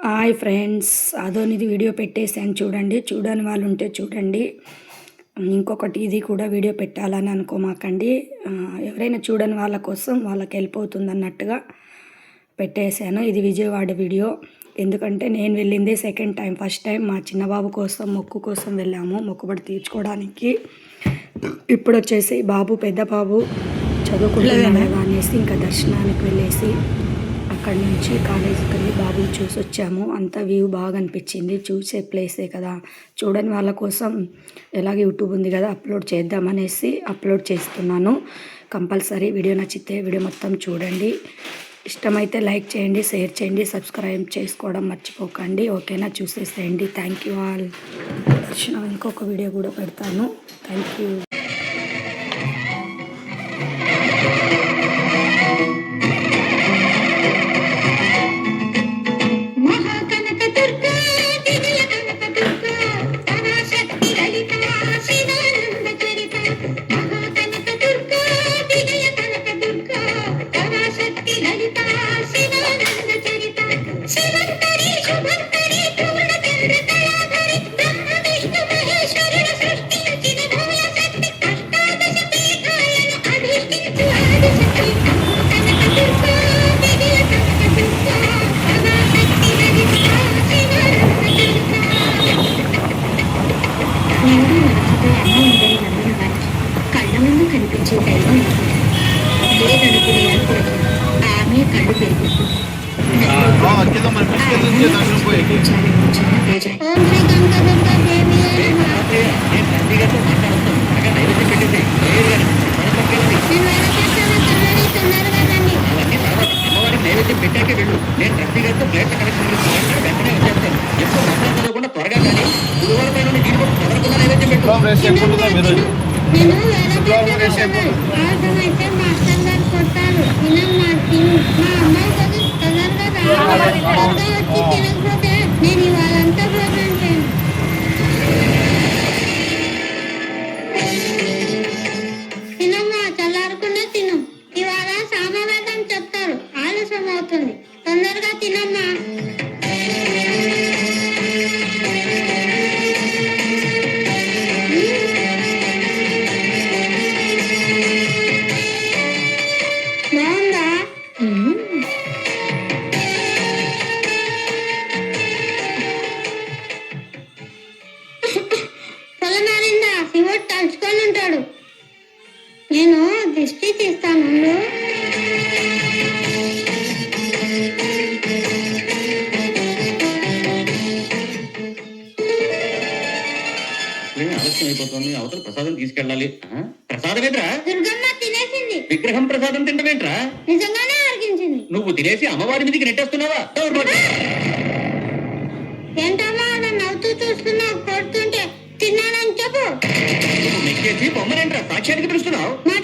Hi friends, అదోనిది video పెట్టేసాను చూడండి. చూడని వాళ్ళు ఉంటే చూడండి. ఇంకొకటి ఇది కూడా వీడియో పెట్టాలని అనుకోమాకండి. ఎవరైనా చూడని వాళ్ళ కోసం వాళ్ళకి వెళ్ళిపోతుంది అన్నట్టుగా పెట్టేశాను. ఇది విజయవాడ వీడియో. ఎందుకంటే నేను వెళ్ళిందే సెకండ్ టైం. ఫస్ట్ టైం మా చిన్నబాబు కోసం మొక్కు కోసం వెళ్ళాము, మొక్కుబడి తీర్చుకోవడానికి. ఇప్పుడు వచ్చేసి పెద్ద బాబు చదువుకుంటున్నాడు అనేసి ఇంకా దర్శనానికి వెళ్ళేసి అక్కడి నుంచి కాలేజీకి వెళ్ళి బాబుని చూసి వచ్చాము. అంతా వ్యూ బాగా అనిపించింది. చూసే ప్లేసే కదా, చూడని వాళ్ళ కోసం ఎలాగ యూట్యూబ్ ఉంది కదా అప్లోడ్ చేద్దామనేసి అప్లోడ్ చేస్తున్నాను. కంపల్సరీ వీడియో నచ్చితే వీడియో మొత్తం చూడండి. ఇష్టమైతే లైక్ చేయండి, షేర్ చేయండి, సబ్స్క్రైబ్ చేసుకోవడం మర్చిపోకండి. ఓకేనా, చూసేసేయండి. Thank you all. ఇంకొక వీడియో కూడా పెడతాను. Thank you. కళ్ళ ముందు కనిపించే దైవం లేదనుకునే ఆమె కళ్ళు పెరుగుతుంది. నైవేద్యం పెట్టాకే వెళ్ళు. నేను ట్రస్టీ గారితో ప్లేట్ కలెక్షన్ వెంటనే వచ్చేస్తాను. ఎక్కువ మాట్లాడకుండా త్వరగా కానీ గురువారం పైన దీని తొందరగా నైవేద్యం పెట్టు. అర్థమైతే మాస్టర్ గారు కొట్టారు. మా అమ్మాయి తొందరగా వచ్చి తినకపోతే నేను ఇవాళంతా భోజనం చేయను. తినమ్మా, చల్లారకుండా తిను. ఇవాళ సామవేదం చెప్తారు, ఆలస్యం అవుతుంది. తొందరగా తినమ్మా. పొలమారిందా శివుడు తలుచుకొని ఉంటాడు. నేను దిష్టి తీస్తాను. ఆలస్యం అయిపోతుంది. అవతల ప్రసాదం తీసుకెళ్ళాలి. ప్రసాదం ఏంట్రా? దుర్గమ్మ తినేసింది. విగ్రహం ప్రసాదం తింటమేంట్రా? నిజంగానే అరిగించింది. నువ్వు తినేసి అమ్మవారి మీదకి నెట్టేస్తున్నావా? ఏంటమ్మా అలా నవ్వుతూ చూస్తున్నావు? కొడుతుంటే తిన్నానని చెప్పు. నెక్కేసి బొమ్మనేంట్రా సాక్ష్యానికి పిలుస్తున్నావు? మా